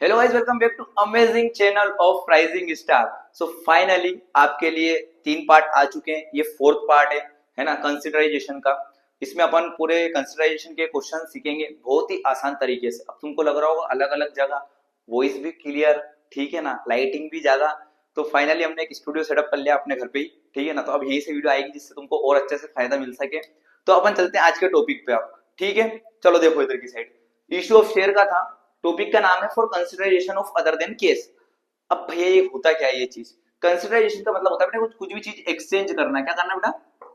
Hello guys, welcome back to amazing channel of Praising Star. So finally आपके लिए 3 part आ चुके हैं। ये 4th पार्ट है ना, कंसिडराइजेशन का। इसमें अपन पूरे कंसिडराइजेशन के क्वेश्चन सीखेंगे बहुत ही आसान तरीके से। अब तुमको लग रहा होगा अलग अलग जगह, वॉइस भी क्लियर, ठीक है ना, लाइटिंग भी ज्यादा। तो फाइनली हमने एक स्टूडियो सेटअप कर लिया अपने घर पे ही, ठीक है ना। तो अब यहीं से वीडियो आएगी जिससे तुमको और अच्छे से फायदा मिल सके। तो अपन चलते हैं आज के टॉपिक पे अब, ठीक है। चलो देखो इधर की साइड, इश्यू ऑफ शेयर का था। टॉपिक का नाम है for consideration of other than case. अब भैया ये होता क्या है ये चीज? कंसिडरेशन का मतलब होता है बेटा कुछ भी चीज एक्सचेंज करना। क्या करना बेटा?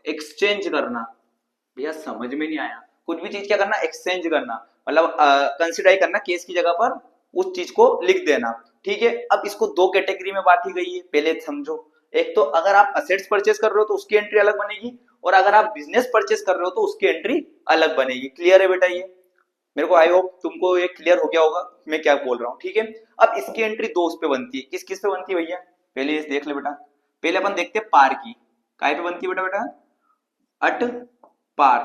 एक्सचेंज करना। भैया समझ में नहीं आया। कुछ भी चीज क्या करना? एक्सचेंज करना। मतलब कंसिडर करना, केस की जगह पर उस चीज को लिख देना, ठीक है। अब इसको दो कैटेगरी में बांटी गई है, पहले समझो। एक तो अगर आप असेट्स परचेस कर रहे हो तो उसकी एंट्री अलग बनेगी, और अगर आप बिजनेस परचेस कर रहे हो तो उसकी एंट्री अलग बनेगी। क्लियर है बेटा? ये मेरे को आई होप तुमको ये क्लियर हो गया होगा मैं क्या बोल रहा हूँ, ठीक है। अब इसकी एंट्री दो उस पे बनती है। किस किस पे बनती है भैया? पहले ये देख ले बेटा। पहले अपन देखते हैं पार की। काय पे बनती है बेटा? बेटा अट पार।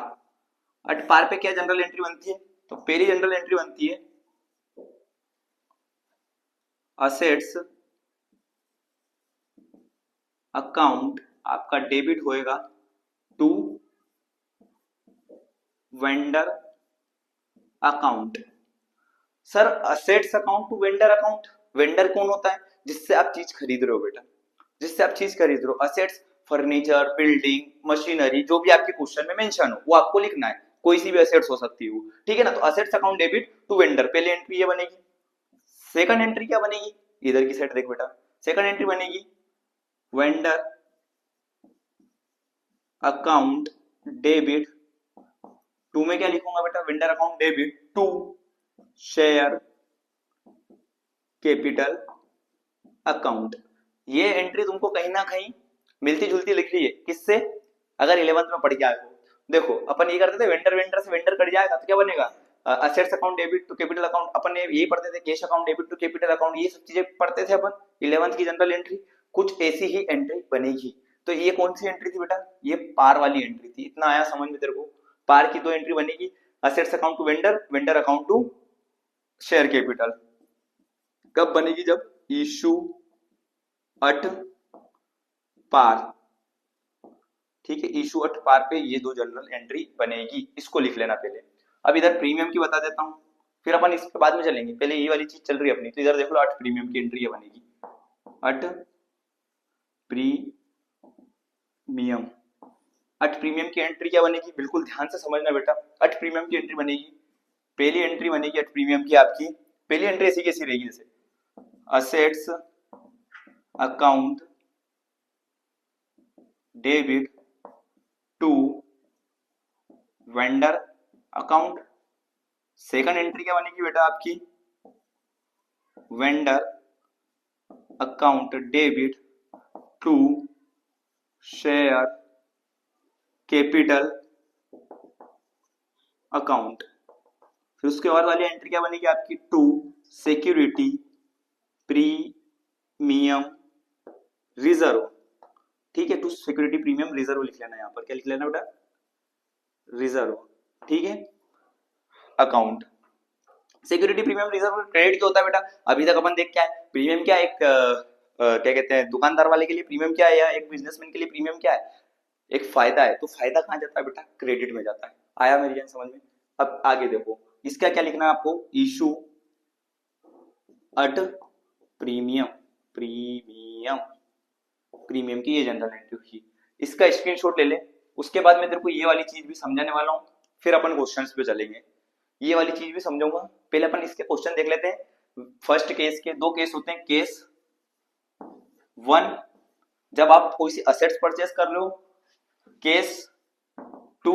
अट पार पे क्या जनरल एंट्री बनती है? तो पहली जनरल एंट्री बनती है असेट्स अकाउंट, आपका डेबिट होएगा to vendor account. Sir assets account to vendor account, vendor कौन होता है? जिससे आप चीज खरीद रहे हो बेटा, जिससे आप चीज खरीद रहे हो। असेट्स फर्नीचर, बिल्डिंग, मशीनरी, जो भी आपके क्वेश्चन में मेंशन हो वो आपको लिखना है। कोई सी भी असेट्स हो सकती है वो, ठीक है ना। तो assets account debit to vendor, पहले एंट्री ये बनेगी। सेकंड एंट्री क्या बनेगी? इधर की साइड देख बेटा। सेकंड एंट्री बनेगी वेंडर अकाउंट डेबिट टू में क्या लिखूंगा बेटा? Vendor account debit to share capital account. ये एंट्री तुमको कहीं ना कहीं मिलती जुलती लिख रही है किससे? अगर 11th में पढ़ के आए हो। देखो अपन ये करते थे, वेंडर वेंडर से वेंडर कट जाएगा तो क्या बनेगा? Assets account debit to capital account. अपन ने यही पढ़ते थे, cash account debit to capital account, ये सब चीजें पढ़ते थे अपन 11th की जनरल एंट्री। कुछ ऐसी ही एंट्री बनेगी। तो ये कौन सी एंट्री थी बेटा? ये पार वाली एंट्री थी। इतना आया समझ में तेरे को? पार की दो एंट्री बनेगी, assets account to vendor, vendor account to share capital. कब बनेगी? जब इशू अट पार, ठीक है। इशू अट पार पे ये दो जनरल एंट्री बनेगी, इसको लिख लेना पहले। अब इधर प्रीमियम की बता देता हूँ, फिर अपन इसके बाद में चलेंगे। पहले ये वाली चीज चल रही है अपनी, तो इधर देख लो, अट प्रीमियम की एंट्री ये बनेगी। अट प्रीमियम, अट प्रीमियम की एंट्री क्या बनेगी? बिल्कुल ध्यान से समझना बेटा। अट प्रीमियम की एंट्री बनेगी, पहली एंट्री बनेगी अट प्रीमियम की आपकी। पहली एंट्री ऐसी कैसी रहेगी? जैसे assets account debit to vendor account. Second entry क्या बनेगी बेटा आपकी? Vendor account debit to share capital account. फिर उसके बाद वाली एंट्री क्या बनेगी आपकी? टू सिक्योरिटी प्रीमियम रिजर्व, ठीक है। टू सिक्योरिटी प्रीमियम रिजर्व लिख लेना। यहाँ पर क्या लिख लेना बेटा? रिजर्व, ठीक है। Account security premium reserve credit क्या होता है बेटा? अभी तक अपन देख क्या है, प्रीमियम क्या है? एक क्या कहते हैं, दुकानदार वाले के लिए प्रीमियम क्या है, या एक बिजनेसमैन के लिए प्रीमियम क्या है? एक फायदा है। तो फायदा कहाँ जाता है बेटा? क्रेडिट में जाता है। आया मेरी जान समझ में? अब आगे देखो, इसका क्या लिखना है आपको? इशू अट प्रीमियम, प्रीमियम, प्रीमियम की ये जनरल एंट्री हुई। इसका स्क्रीनशॉट ले ले। उसके बाद मैं तेरे को ये वाली चीज भी समझाने वाला हूँ, फिर अपन क्वेश्चंस पे चलेंगे। ये वाली चीज भी समझाऊंगा। पहले अपन इसके क्वेश्चन देख लेते हैं। फर्स्ट केस के दो केस होते हैं। केस वन, जब आप कोई सी असेट्स परचेस कर रहे हो। केस टू,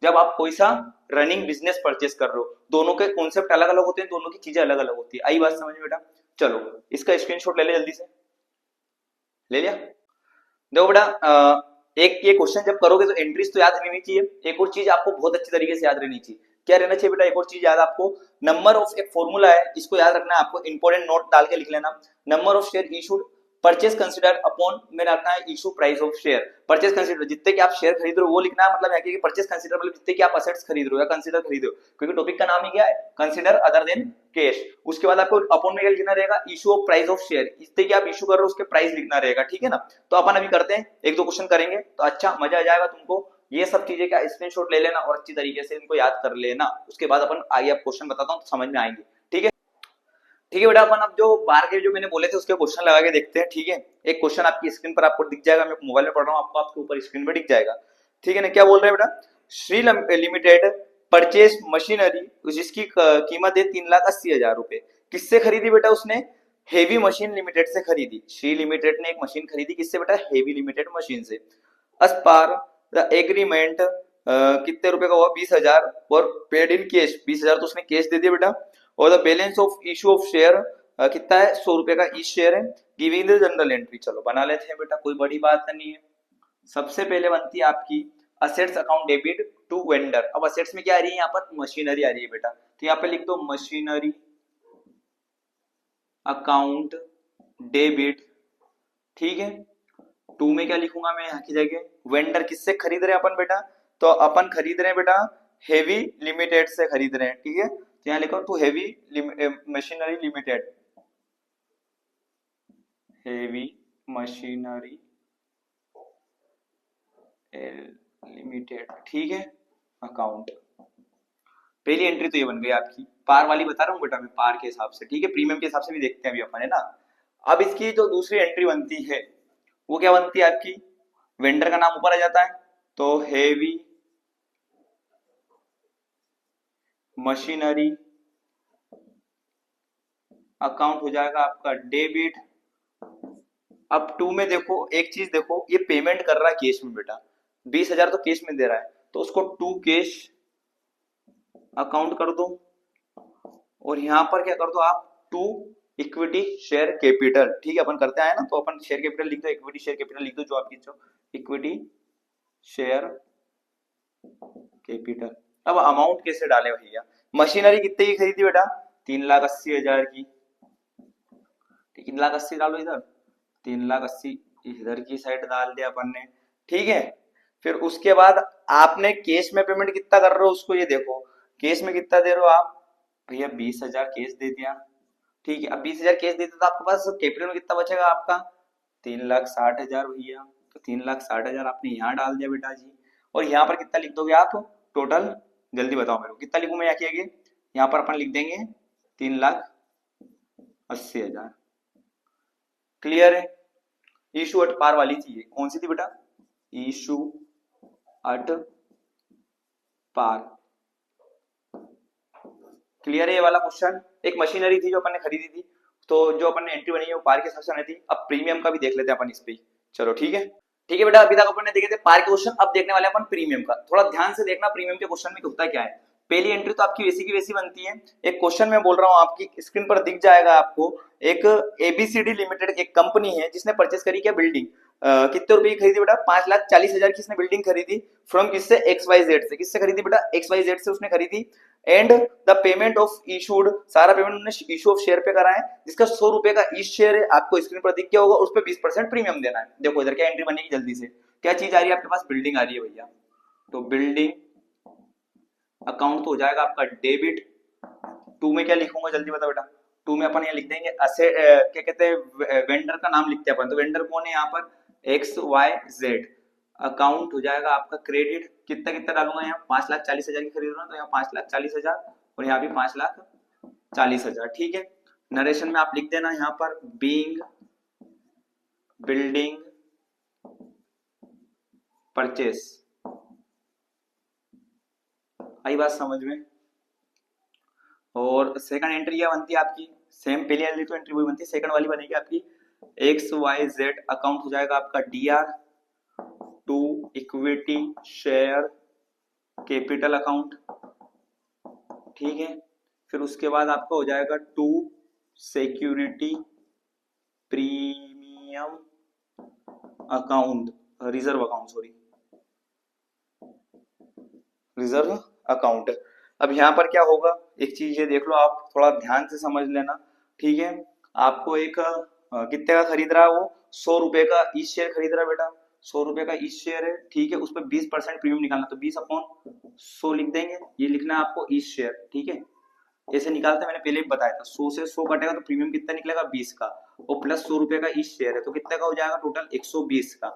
जब आप कोई सा रनिंग बिजनेस परचेस कर रहे हो। दोनों के कॉन्सेप्ट अलग अलग होते हैं, दोनों की चीजें अलग अलग होती है। आई बात समझ में बेटा? चलो इसका स्क्रीनशॉट ले ले जल्दी से। ले लिया? देखो बेटा, एक ये क्वेश्चन जब करोगे तो एंट्रीज तो याद रहनी चाहिए। एक और चीज आपको बहुत अच्छी तरीके से याद रहनी चाहिए। क्या रहना चाहिए बेटा? एक और चीज याद आपको, नंबर ऑफ, एक फॉर्मूला है, इसको याद रखना है आपको। इंपॉर्टेंट नोट डाल के लिख लेना। Number of share issued purchase consider upon में रखना है issue price of share. Purchase consider जितने की आप शेयर खरीद रहे हो वो लिखना है, मतलब है कि परचेज कंसिडर मतलब जितने की आप असेट्स खरीद रहे हो या कंसिडर खरीद रहे हो, क्योंकि टॉपिक का नाम ही क्या है, कंसिडर अदर देन कैश। उसके बाद आपको अपॉन में क्या लिखना रहेगा, issue of price of share, जितने की आप इशू कर रहे हो उसके प्राइस लिखना रहेगा, ठीक है ना। तो अपन अभी करते हैं, एक दो क्वेश्चन करेंगे तो अच्छा मजा आ जाएगा तुमको। ये सब चीजें का स्क्रीनशॉट ले लेना और अच्छी तरीके से इनको याद कर लेना, उसके बाद अपन आगे आप क्वेश्चन बताता हूँ तो समझ में आएंगे, ठीक है। ठीक है बेटा, अपन अब जो बाहर के जो मैंने बोले थे उसके क्वेश्चन लगा के देखते हैं, ठीक है। एक क्वेश्चन आपकी स्क्रीन पर आपको दिख जाएगा, मैं मोबाइल में पढ़ रहा हूँ, आपको आपके ऊपर स्क्रीन पर दिख जाएगा, ठीक है ना। क्या बोल रहे हैं बेटा, श्री लिमिटेड परचेज मशीनरी जिसकी कीमत है 3,80,000 रुपए, किससे खरीदी बेटा उसने, हेवी मशीन लिमिटेड से खरीदी। श्री लिमिटेड ने एक मशीन खरीदी किससे बेटा, हेवी लिमिटेड मशीन से। अस पार द एग्रीमेंट कितने रुपए का हुआ, 20,000, और पेड इन कैश 20,000 तो उसने कैश दे दिया बेटा। और the balance of issue of share कितना है, 100 रुपए का इस शेयर है, गिविंग द जनरल एंट्री। चलो बना लेते हैं बेटा, कोई बड़ी बात नहीं है। सबसे पहले बनती है आपकी assets account debit to vendor. अब असेट्स में क्या आ रही है, यहाँ पर मशीनरी आ रही है बेटा, तो यहाँ पे लिख दो मशीनरी अकाउंट डेबिट, ठीक है। टू में क्या लिखूंगा मैं यहाँ की जगह, वेंडर किससे खरीद रहे हैं अपन बेटा, तो अपन खरीद रहे हैं बेटा हेवी लिमिटेड से खरीद रहे हैं, ठीक है। तो यहाँ लिखो to heavy machinery limited, heavy machinery limited, ठीक है। अकाउंट पहली एंट्री तो ये बन गई आपकी, पार वाली बता रहा हूँ बेटा मैं, पार के हिसाब से, ठीक है, प्रीमियम के हिसाब से भी देखते हैं अभी अपन, है ना। अब इसकी जो दूसरी एंट्री बनती है वो क्या बनती है आपकी, वेंडर का नाम ऊपर आ जाता है, तो हेवी मशीनरी अकाउंट हो जाएगा आपका डेबिट। अब टू में देखो एक चीज देखो, ये पेमेंट कर रहा है कैश में बेटा, 20,000 तो कैश में दे रहा है, तो उसको टू कैश अकाउंट कर दो, और यहां पर क्या कर दो आप, टू इक्विटी शेयर कैपिटल, ठीक है, अपन करते आए ना, तो अपन शेयर कैपिटल लिख दो, इक्विटी शेयर कैपिटल लिख दो, जो आपकी जो इक्विटी शेयर कैपिटल। अब अमाउंट कैसे डाले भैया, मशीनरी कितने की खरीदी बेटा, 3,80,000 की, 3,80,000 डालो इधर, 3,80,000 इधर की साइड डाल दिया अपन ने, ठीक है। फिर उसके बाद आपने कैश में पेमेंट कितना कर रहे हो उसको ये देखो, कैश में कितना दे रहे हो आप भैया, 20,000 कैश दे दिया, ठीक है। अब 20,000 कैश देते तो आपके पास कैपिटल में कितना बचेगा आपका, 3,60,000 भैया, तो 3,60,000 आपने यहाँ डाल दिया बेटा जी। और यहाँ पर कितना लिख दोगे आप टोटल, जल्दी बताओ मेरे को कितना लिखूं मैं यहाँ के आगे, यहाँ पर अपन लिख देंगे 3,80,000, क्लियर है। इशू अट पार वाली थी, कौन सी थी बेटा, इशू अट पार, क्लियर है ये वाला क्वेश्चन। एक मशीनरी थी जो अपन ने खरीदी थी, तो जो अपन ने एंट्री बनी है वो पार के हिसाब से बनी थी। अब प्रीमियम का भी देख लेते हैं अपन इस पे, चलो ठीक है। ठीक है बेटा, अभी तक अपन ने देखे थे पार के क्वेश्चन, अब देखने वाले अपन प्रीमियम का। थोड़ा ध्यान से देखना प्रीमियम के क्वेश्चन में होता क्या है। पहली एंट्री तो आपकी वैसी की वैसी बनती है, एक क्वेश्चन में बोल रहा हूँ आपकी स्क्रीन पर दिख जाएगा आपको, एक एबीसीडी लिमिटेड एक कंपनी है जिसने परचेस करी क्या बिल्डिंग, कितने रुपए की खरीदी बेटा, 5,40,000 की इसने बिल्डिंग खरीदी, फ्रॉम किससे, XYZ से, किससे खरीदी बेटा, XYZ से उसने खरीदी। And the payment of issued, सारा पेमेंट उन्होंने इशू ऑफ शेयर पे करा है, जिसका 100 रुपए का इस शेयर है, आपको स्क्रीन पर दिख गया होगा, उस पर 20% प्रीमियम देना है। देखो इधर क्या एंट्री बनेगी जल्दी से, क्या चीज आ रही है आपके पास, बिल्डिंग आ रही है भैया, तो बिल्डिंग अकाउंट तो हो जाएगा आपका डेबिट। टू में क्या लिखूंगा जल्दी बता बेटा, टू में अपन ये लिख देंगे क्या कहते हैं, वेंडर का नाम लिखते हैं अपन, तो वेंडर कौन है यहाँ पर, XYZ, अकाउंट हो जाएगा आपका क्रेडिट, कितना कितना डालूंगा यहाँ, 5,40,000 की खरीद रहा हूँ, तो यहाँ 5,40,000 और यहाँ भी 5,40,000, ठीक है। नरेशन में आप लिख देना यहाँ पर बीइंग बिल्डिंग परचेस, आई बात समझ में। और सेकंड एंट्री क्या बनती है आपकी, सेम पहली वाली तो एंट्री वही बनती है, सेकंड वाली बनेगी आपकी XYZ, अकाउंट हो जाएगा आपका DR to equity share capital account, ठीक है। फिर उसके बाद आपका हो जाएगा to security premium account, reserve account, sorry reserve account. अब यहाँ पर क्या होगा, एक चीज ये देख लो आप, थोड़ा ध्यान से समझ लेना, ठीक है। आपको एक कितने का खरीद रहा है वो, 100 रुपए का ईच शेयर खरीद रहा है बेटा, 100 रुपए का ईच शेयर है, ठीक है। उस पर 20% प्रीमियम निकालना, तो 20/100 लिख देंगे, ये लिखना है आपको ईच शेयर, ठीक है। ऐसे निकालते मैंने पहले भी बताया था, 100 से 100 कटेगा तो प्रीमियम कितना निकलेगा, 20 का, और प्लस 100 रुपए का ईच शेयर है, तो कितने का हो जाएगा टोटल, 120 का।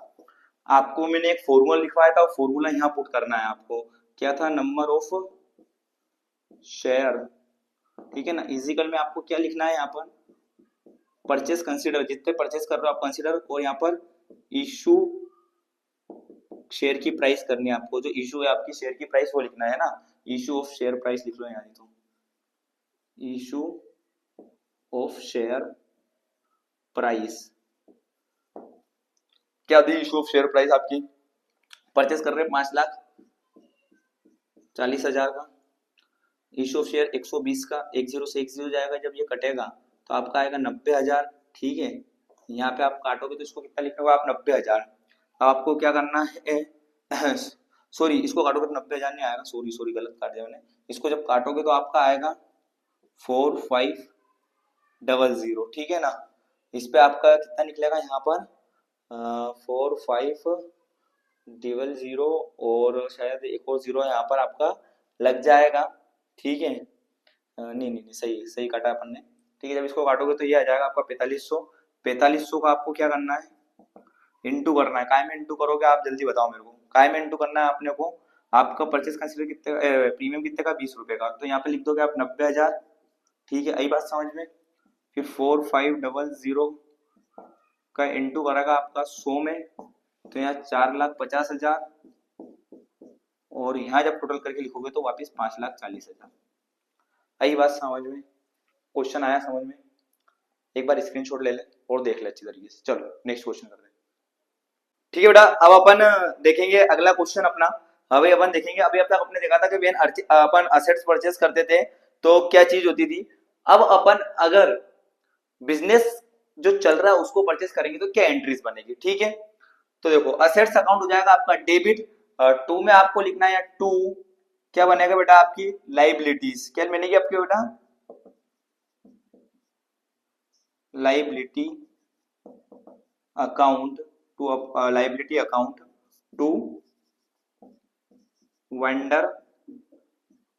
आपको मैंने एक फॉर्मूला लिखवाया था, फॉर्मूला यहाँ पुट करना है आपको, क्या था, नंबर ऑफ शेयर, ठीक है ना, इजिकल में आपको क्या लिखना है यहाँ पर, परचेस कंसीडर, जितने परचेस कर रहे हो आप कंसीडर, और यहाँ पर इशू शेयर की प्राइस करनी है आपको, जो इशू है आपकी शेयर की प्राइस वो लिखना है ना, इशू ऑफ शेयर प्राइस लिख लो यहाँ, तो इशू ऑफ शेयर प्राइस क्या थी, इशू ऑफ शेयर प्राइस आपकी, परचेस कर रहे हैं 5,40,000 का, इशू ऑफ शेयर 120 का, 10 से 10 जाएगा, जब ये कटेगा तो आपका आएगा 90,000, ठीक है। यहाँ पे आप काटोगे तो इसको कितना लिखना होगा आप, 90,000। अब आपको क्या करना है सॉरी, इसको काटोगे तो 90,000 नहीं आएगा, सॉरी गलत काट दिया मैंने, इसको जब काटोगे तो आपका आएगा 4500, ठीक है ना। इस पे आपका कितना निकलेगा यहाँ पर 4500 और शायद एक और जीरो यहाँ पर आपका लग जाएगा, ठीक है। नहीं सही सही काटा अपन ने, ठीक है। जब इसको काटोगे तो ये आ जाएगा आपका 4500, 4500 का आपको क्या करना है, इंटू करना है, काय में इंटू करोगे आप जल्दी बताओ मेरे को, काय में इंटू करना है अपने को, आपका परचेस कंसीडर कितने, प्रीमियम कितने का, 20 रुपए का, तो यहाँ पे लिख दोगे आप 90,000, ठीक है, आई बात समझ में। फिर 4500 का इंटू करेगा आपका 100 में, तो यहाँ 4,50,000, और यहाँ जब टोटल करके लिखोगे तो वापस 5,40,000, आई बात समझ में, क्वेश्चन आया समझ में, एक बार स्क्रीनशॉट ले ले और देख ले अच्छी तरीके से। चलो नेक्स्ट क्वेश्चन करते हैं, ठीक है बेटा। अब अपन देखेंगे अगला क्वेश्चन अपना, अभी अपन देखेंगे, अभी अब तक अपने देखा था कि अपन असेट्स परचेस करते थे तो क्या चीज होती थी, अब अपन अगर बिजनेस जो चल रहा है उसको परचेस करेंगे तो क्या एंट्रीज बनेगी, ठीक है। तो देखो असेट्स अकाउंट हो जाएगा आपका डेबिट, टू में आपको लिखना है, टू क्या बनेगा बेटा आपकी लाइबिलिटीज, क्या बनेगी आपकी बेटा liability account, to liability account to vendor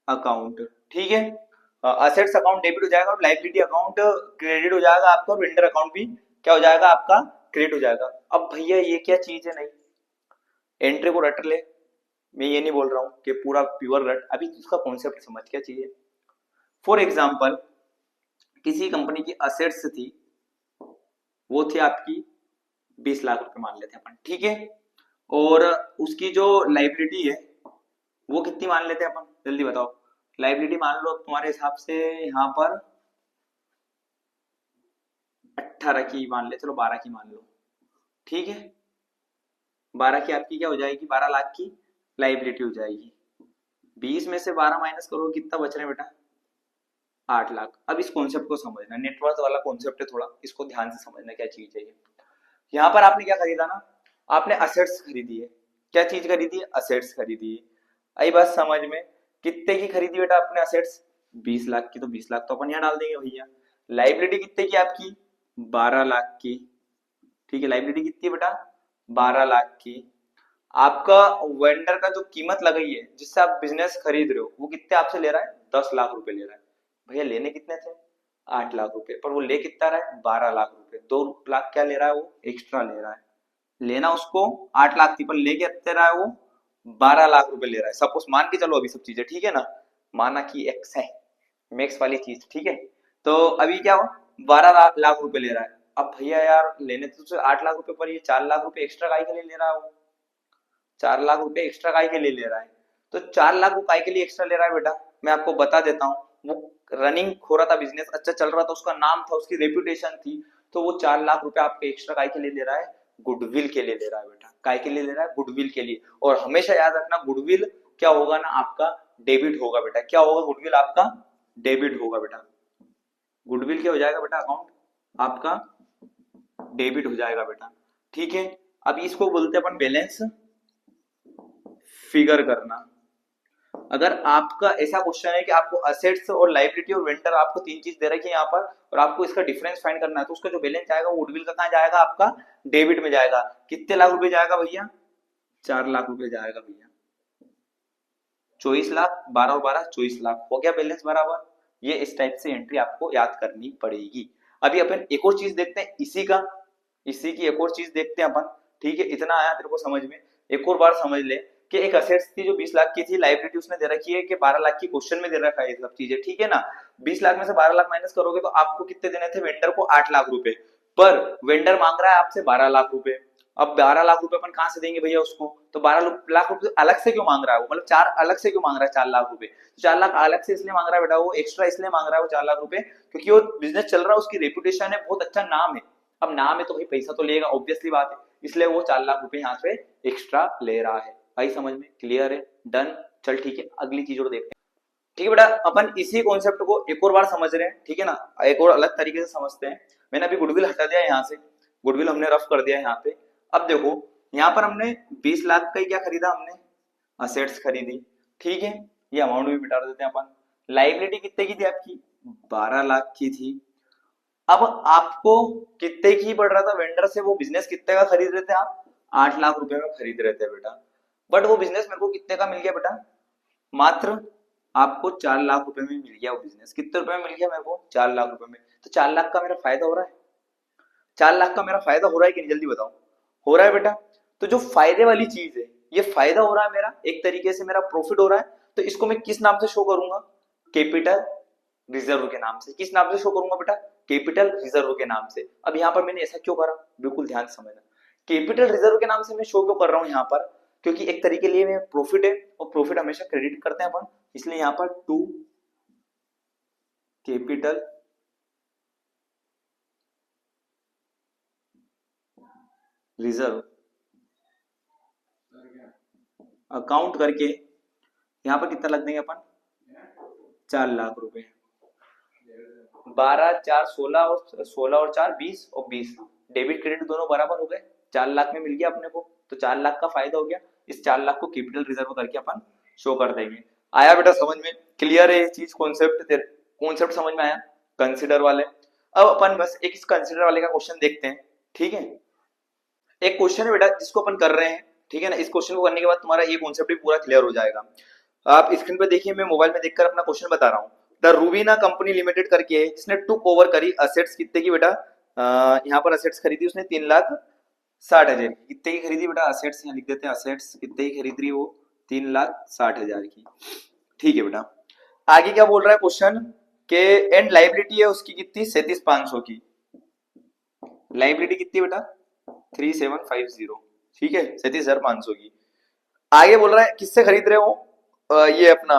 account, ठीक है। असेट्स अकाउंट डेबिट हो जाएगा और लाइबिलिटी अकाउंट क्रेडिट हो जाएगा आपका, और वेंडर अकाउंट भी क्या हो जाएगा आपका क्रेडिट हो जाएगा। अब भैया ये क्या चीज है, नहीं एंट्री को रट ले, मैं ये नहीं बोल रहा हूं कि पूरा प्योर रट, अभी उसका कॉन्सेप्ट समझ क्या चाहिए। फॉर एग्जाम्पल किसी कंपनी की असेट्स थी, वो थी आपकी 20 लाख रुपए मान लेते हैं अपन, ठीक है, और उसकी जो लाइबिलिटी है वो कितनी मान लेते हैं अपन, जल्दी बताओ, लाइबिलिटी मान लो तुम्हारे हिसाब से यहाँ पर 18 की मान ले, चलो 12 की मान लो, ठीक है, 12 की आपकी क्या हो जाएगी, 12 लाख की लाइबिलिटी हो जाएगी, 20 में से 12 माइनस करो कितना बच रहे बेटा 8 लाख। अब इस कॉन्सेप्ट को समझना, नेटवर्थ वाला कॉन्सेप्ट है थोड़ा, इसको ध्यान से समझना क्या चीज है ये। यहाँ पर आपने क्या खरीदा ना, आपने असेट्स खरीदी है, क्या चीज खरीदी है, असेट्स खरीदी है, आई बात समझ में, कितने की खरीदी बेटा आपने असेट्स 20 लाख की, तो 20 लाख तो अपन यहाँ डाल देंगे भैया। लाइबिलिटी कितने की आपकी 12 लाख की, ठीक है, लाइबिलिटी कितनी है बेटा 12 लाख की। आपका वेंडर का जो कीमत लगाई है जिससे आप बिजनेस खरीद रहे हो वो कितने आपसे ले रहा है 10 लाख रुपए ले रहा है, भैया लेने कितने थे 8 लाख रुपए, पर वो ले कितना रहा है 12 लाख रुपए, 2 लाख क्या ले रहा है वो एक्स्ट्रा ले रहा है, लेना उसको 8 लाख थी पर ले कितने रहा है वो 12 लाख रुपए ले रहा है, सपोज मान के चलो अभी सब चीजें, ठीक है ना, माना कि एक्स है मैक्स वाली चीज, ठीक है, तो अभी क्या हो 12 लाख रुपए ले रहा है। अब भैया यार लेने तो 8 लाख रुपए पर ये 4 लाख रुपए एक्स्ट्रा काय के लिए ले रहा है वो, 4 लाख रुपए एक्स्ट्रा काय के लिए ले रहा है, तो 4 लाख वो काय के लिए एक्स्ट्रा ले रहा है बेटा, मैं आपको बता देता हूँ, वो रनिंग हो रहा था बिजनेस अच्छा चल रहा था, उसका नाम था उसकी रेपुटेशन थी, तो वो 4 लाख रुपए आपके एक्स्ट्रा काय के लिए ले रहा है, गुडविल के लिए ले रहा है बेटा, काय के लिए ले रहा है गुडविल के लिए। और हमेशा याद रखना गुडविल क्या होगा ना आपका डेबिट होगा बेटा, क्या होगा गुडविल आपका डेबिट होगा बेटा, गुडविल क्या हो जाएगा बेटा अकाउंट आपका डेबिट हो जाएगा बेटा, ठीक है। अब इसको बोलते हैं अपन बैलेंस फिगर करना, अगर आपका ऐसा क्वेश्चन है कि आपको असेट्स और लायबिलिटी और वेंडर आपको तीन चीज दे रखी है यहाँ पर और आपको इसका डिफरेंस फाइंड करना है, तो उसका जो बैलेंस आएगा वो गुडविल का कहाँ जाएगा, आपका डेबिट में जाएगा। कितने लाख रुपए जाएगा भैया, 4 लाख रुपए जाएगा भैया। 24 लाख, 12 और 12 24 लाख हो गया बैलेंस बराबर। ये इस टाइप से एंट्री आपको याद करनी पड़ेगी। अभी अपन एक और चीज देखते हैं इसी की एक और चीज देखते हैं अपन। ठीक है, इतना आया तेरे को समझ में, एक और बार समझ ले कि एक असेट्स थी जो 20 लाख की थी, लायबिलिटी उसने दे रखी है कि 12 लाख की, क्वेश्चन में दे रखा है ये सब चीजें, ठीक है ना। 20 लाख में से 12 लाख माइनस करोगे तो आपको कितने देने थे, वेंडर को 8 लाख रुपए, पर वेंडर मांग रहा है आपसे 12 लाख रुपए। अब 12 लाख रुपए अपन कहां से देंगे भैया उसको, तो 12 लाख रुपए अलग से क्यों मांग रहा है वो, मतलब चार अलग से क्यों मांग रहा है 4 लाख रुपए। 4 लाख अलग से इसलिए मांग रहा है बेटा, वो एक्स्ट्रा इसलिए मांग रहा है वो 4 लाख रुपए क्योंकि वो बिजनेस चल रहा है, उसकी रेपुटेशन है, बहुत अच्छा नाम है। अब नाम है तो भाई पैसा तो लेगा, ऑब्वियसली बात है, इसलिए वो 4 लाख रुपए यहाँ से एक्स्ट्रा ले रहा है। भाई समझ में क्लियर है, डन। चल ठीक है, अगली चीज और देखते हैं। ठीक है बेटा, अपन इसी कॉन्सेप्ट को एक और बार समझ रहे हैं, ठीक है ना, एक और अलग तरीके से समझते हैं। मैंने अभी गुडविल हटा दिया यहाँ से, गुडविल हमने रफ कर दिया यहाँ पे। अब देखो यहाँ पर हमने 20 लाख का ही क्या खरीदा, हमने असेट्स खरीदी, ठीक है, ये अमाउंट भी मिटा देते हैं अपन। लाइबिलिटी कितने की थी आपकी, 12 लाख की थी। अब आपको कितने की पड़ रहा था वेंडर से, वो बिजनेस कितने का खरीद रहे थे आप, 8 लाख रुपए में खरीद रहे थे बेटा। बट वो बिजनेस मेरे को कितने का मिल गया बेटा, मात्र आपको 4 लाख रुपए में मिल गया वो बिजनेस। कितने रुपए में मिल गया मेरे को, 4 लाख रुपए में। तो 4 लाख का मेरा फायदा हो रहा है, 4 लाख का मेरा फायदा हो रहा है कि नहीं, जल्दी बताओ। हो रहा है बेटा। तो जो फायदे वाली चीज है, ये फायदा हो रहा है मेरा, एक तरीके से मेरा प्रॉफिट हो रहा है। तो इसको मैं किस नाम से शो करूंगा, कैपिटल रिजर्व के नाम से। किस नाम से शो करूंगा बेटा, कैपिटल रिजर्व के नाम से। अब यहाँ पर मैंने ऐसा क्यों करा, बिल्कुल ध्यान से समझना। कैपिटल रिजर्व के नाम से मैं शो क्यों कर रहा हूँ यहाँ पर, क्योंकि एक तरीके लिए में प्रॉफिट है और प्रॉफिट हमेशा क्रेडिट करते हैं अपन, इसलिए यहाँ पर टू कैपिटल रिजर्व अकाउंट करके यहाँ पर कितना लग देंगे अपन, 4 लाख रुपए। 12 4 16 और 16 और 4 20 और 20 डेबिट क्रेडिट दोनों बराबर हो गए, 4 लाख में मिल गया अपने को। तो 4 लाख का फायदा हो गया, इस 4 लाख को कैपिटल रिजर्व करके अपन शो कर देंगे। आया बेटा समझ में, क्लियर है ये चीज, कॉन्सेप्ट कॉन्सेप्ट समझ में आया, कंसिडर वाले। अब अपन बस एक इस कंसिडर वाले का क्वेश्चन देखते हैं, ठीक है। एक क्वेश्चन है बेटा जिसको अपन कर रहे हैं, ठीक है ना। इस क्वेश्चन को करने के बाद तुम्हारा ये कॉन्सेप्ट भी पूरा क्लियर हो जाएगा। आप स्क्रीन पे देखिए, मैं मोबाइल में देखकर अपना क्वेश्चन बता रहा हूँ। द रूबीना कंपनी लिमिटेड करके है, जिसने टुक ओवर करी असेट्स कितने की बेटा, यहाँ पर असेट्स खरीदी उसने 3,60,000 की। कितने की खरीदी बेटा असेट्स, यहाँ लिख देते हैं असेट्स कितने की खरीद रही वो, 3,60,000 की, ठीक है बेटा। आगे क्या बोल रहा है क्वेश्चन के एंड लाइबिलिटी है उसकी कितनी, 37,500 की। लाइबिलिटी कितनी बेटा 3750, ठीक है, 37,500 की। आगे बोल रहा है किससे खरीद रहे हो, ये अपना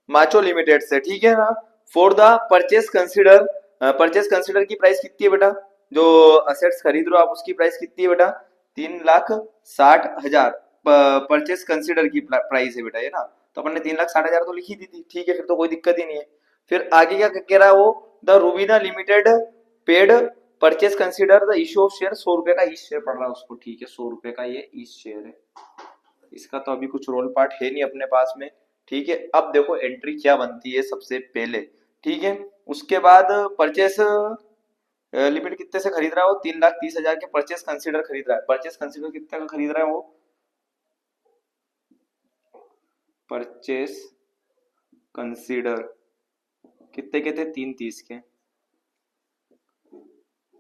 माचो लिमिटेड से, ठीक है ना। For the purchase consider, purchase consider की प्राइस कितनी है बेटा, जो असेट्स खरीद रहे हो आप उसकी प्राइस कितनी है बेटा, 3,60,000 परचेस कंसिडर की प्राइस है बेटा ये ना। तो अपन ने 3,60,000 तो लिखी दी थी, ठीक है, फिर तो कोई दिक्कत ही नहीं है। फिर आगे क्या कह रहा है वो, the Rubina limited paid purchase consider the issue of share, 100 रुपए का ईच शेयर पड़ रहा है उसको, ठीक है, 100 रुपए का ये ईच शेयर है। इसका तो अभी कुछ रोल पार्ट है नहीं अपने पास में, ठीक है। अब देखो एंट्री क्या बनती है सबसे पहले, ठीक है। उसके बाद परचेस लिमिट कितने से खरीद रहा है वो, 3,30,000 के परचेस कंसीडर खरीद रहा है। परचेस कंसीडर कितने का खरीद रहा है वो, परचेस कंसीडर कितने के थे, 3,30 के,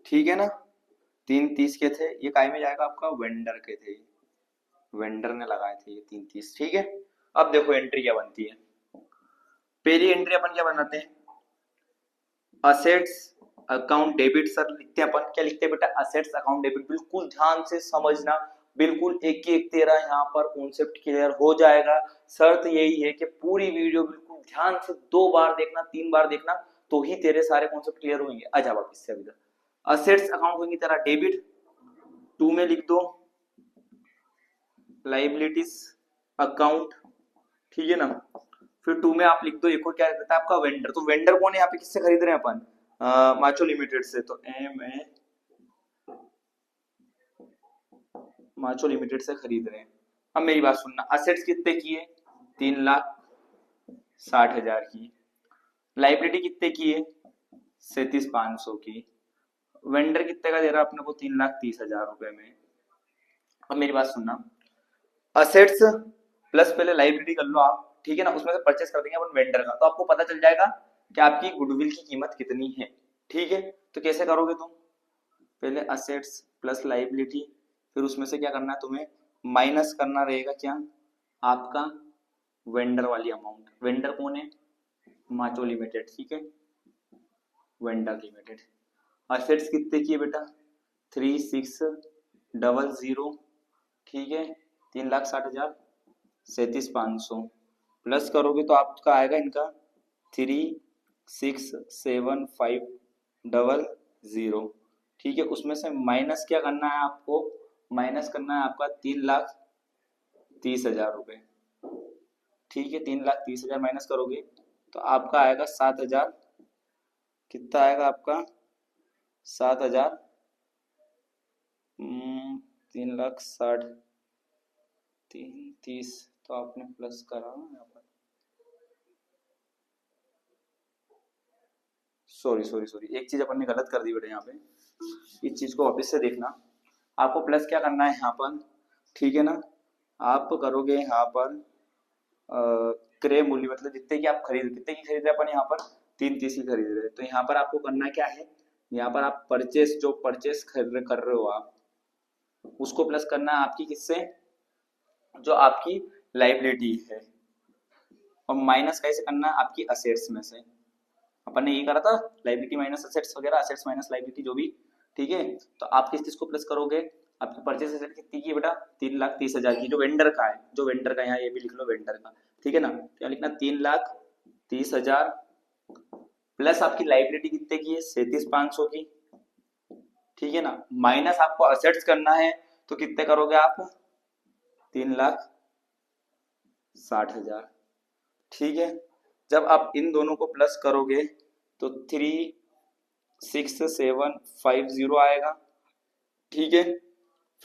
ठीक है ना, 3,30 के थे। ये काय में जाएगा आपका, वेंडर के थे, वेंडर ने लगाए थे ये 3,30, ठीक है। अब देखो एंट्री क्या बनती है, पहली एंट्री अपन क्या बनाते हैं, असेट्स अकाउंट डेबिट। सर लिखते हैं अपन, क्या लिखते हैं बेटा, असेट्स अकाउंट डेबिट। बिल्कुल ध्यान से समझना, बिल्कुल एक एक तेरा यहाँ पर कॉन्सेप्ट क्लियर हो जाएगा। शर्त यही है कि पूरी वीडियो बिल्कुल ध्यान से 2 बार देखना, 3 बार देखना, तो ही तेरे सारे कॉन्सेप्ट क्लियर होंगे। आजा वापिस से अभी, असेट्स अकाउंट होंगी तेरा डेबिट, 2 में लिख दो लाइबिलिटीज अकाउंट, ठीक है ना। फिर 2 में आप लिख दो एक और क्या रहता है आपका, वेंडर। तो वेंडर कौन है यहाँ पे, किससे खरीद रहे हैं अपन, माचो लिमिटेड से, तो माचो लिमिटेड से खरीद रहे हैं। अब मेरी बात सुनना, असेट्स कितने की है, 3 लाख, 60,000 की। लाइबिलिटी कितने की है? 37,500 की। वेंडर कितने का दे रहा है अपने को? 3,30,000 रुपए में। अब मेरी बात सुनना, असेट्स प्लस पहले लाइबिलिटी कर लो आप, ठीक है ना, उसमें से परचेस कर देंगे अपन वेंडर का, तो आपको पता चल जाएगा कि आपकी गुडविल की कीमत कितनी है। ठीक है, तो कैसे करोगे तुम? पहले असेट्स प्लस लाइबिलिटी, फिर उसमें से क्या करना है तुम्हें? माइनस करना रहेगा क्या? आपका वेंडर वाली अमाउंट। वेंडर कौन है? माचो लिमिटेड, ठीक है, वेंडर लिमिटेड। असेट्स कितने की है बेटा? 3600, ठीक है, 3,60,000, 37,500 प्लस करोगे तो आपका आएगा इनका 36,7,500, ठीक है। उसमें से माइनस क्या करना है आपको? माइनस करना है आपका 3,30,000 रुपए, ठीक है। 3,30,000 माइनस करोगे तो आपका आएगा 7,000। कितना आएगा आपका? 7,000, 3,60,000, 3,30,000 तो आपने प्लस करा यहाँ पर, सॉरी एक चीज अपन ने गलत कर दी बेटा यहाँ पे, इस चीज को वापस से देखना। आपको प्लस क्या करना है यहाँ पर, ठीक है ना, आप करोगे यहाँ पर क्रय मूल्य, मतलब जितने की आप खरीद, कितने की खरीद रहे अपन यहाँ पर? 3,30 की खरीद रहे, तो यहाँ पर आपको करना क्या है? यहाँ पर आप परचेस, जो परचेस कर रहे हो आप, उसको प्लस करना है आपकी किससे? जो आपकी लाइबिलिटी है, और माइनस कैसे करना है? आपकी असेट्स में से। अपन ने ये करा था, लाइबिलिटी माइनस असेट्स वगैरह, असेट्स माइनस लाइबिलिटी जो भी, ठीक है। तो आप किस चीज को प्लस करोगे? आपकी परचेस असेट कितनी की है बेटा? 3,30,000 की, जो वेंडर का है, जो वेंडर का, यहाँ ये भी लिख लो वेंडर का, ठीक है ना। तो यहाँ लिखना 3,30,000 प्लस आपकी लाइबिलिटी कितने की है? 37,500 की, ठीक है ना, माइनस आपको असेट्स करना है, तो कितने करोगे आप? 3,60,000, ठीक है। जब आप इन दोनों को प्लस करोगे तो 3,6750 आएगा, ठीक है।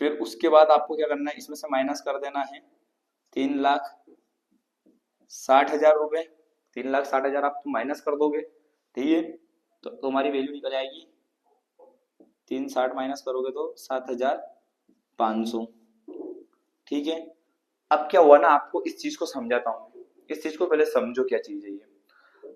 फिर उसके बाद आपको क्या करना है? इसमें से माइनस कर देना है 3,60,000 रुपए। 3,60,000 आप तो माइनस कर दोगे, ठीक है, तो तुम्हारी वैल्यू निकल आएगी, 3,60 माइनस करोगे तो 7,500, ठीक है। अब क्या हुआ ना, आपको इस चीज को समझाता हूँ, इस चीज को पहले समझो क्या चीज है ये।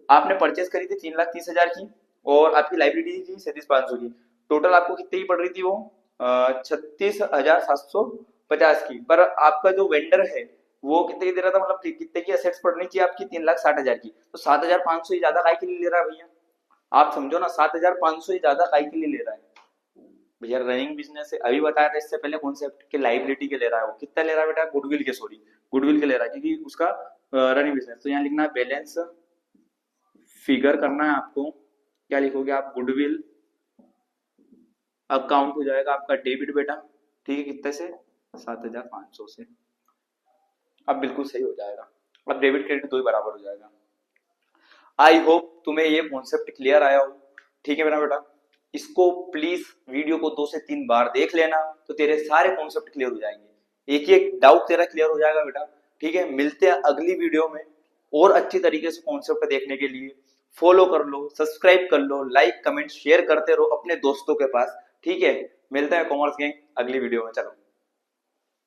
आपने परचेस करी थी 3,30,000 की, और आपकी लाइबिलिटी थी 37,500 की, टोटल आपको कितने की पड़ रही थी वो? 36,750 की। पर आपका जो वेंडर है वो कितने की दे रहा था, मतलब कितने की असेट्स पड़नी चाहिए आपकी? 3,60,000 की, तो 7,500 ही ज्यादा काय के लिए ले रहा है भैया? आप समझो ना, 7,500 ही ज्यादा काय के लिए ले रहा है भैया? रनिंग बिजनेस है, अभी बताया था इससे पहले कॉन्सेप्ट के, लाइबिलिटी के ले रहा है वो। कितना ले रहा है बेटा? गुडविल के, सॉरी, गुडविल के ले रहा है, क्योंकि उसका रनिंग बिजनेस। तो यहाँ लिखना है बैलेंस फिगर करना है आपको। क्या लिखोगे आप? गुडविल अकाउंट हो जाएगा आपका डेबिट बेटा, ठीक है, कितने से? 7,500 से। अब बिल्कुल सही हो जाएगा, अब डेबिट क्रेडिट दो ही बराबर हो जाएगा। आई होप तुम्हें ये कॉन्सेप्ट क्लियर आया हो, ठीक है मेरा बेटा। इसको प्लीज वीडियो को 2 से 3 बार देख लेना, तो तेरे सारे कॉन्सेप्ट क्लियर हो जाएंगे, एक एक डाउट तेरा क्लियर हो जाएगा बेटा, ठीक है। मिलते हैं अगली वीडियो में और अच्छी तरीके से कॉन्सेप्ट देखने के लिए। फॉलो कर लो, सब्सक्राइब कर लो, लाइक कमेंट शेयर करते रहो अपने दोस्तों के पास, ठीक है। मिलते हैं कॉमर्स गैंग अगली वीडियो में, चलो।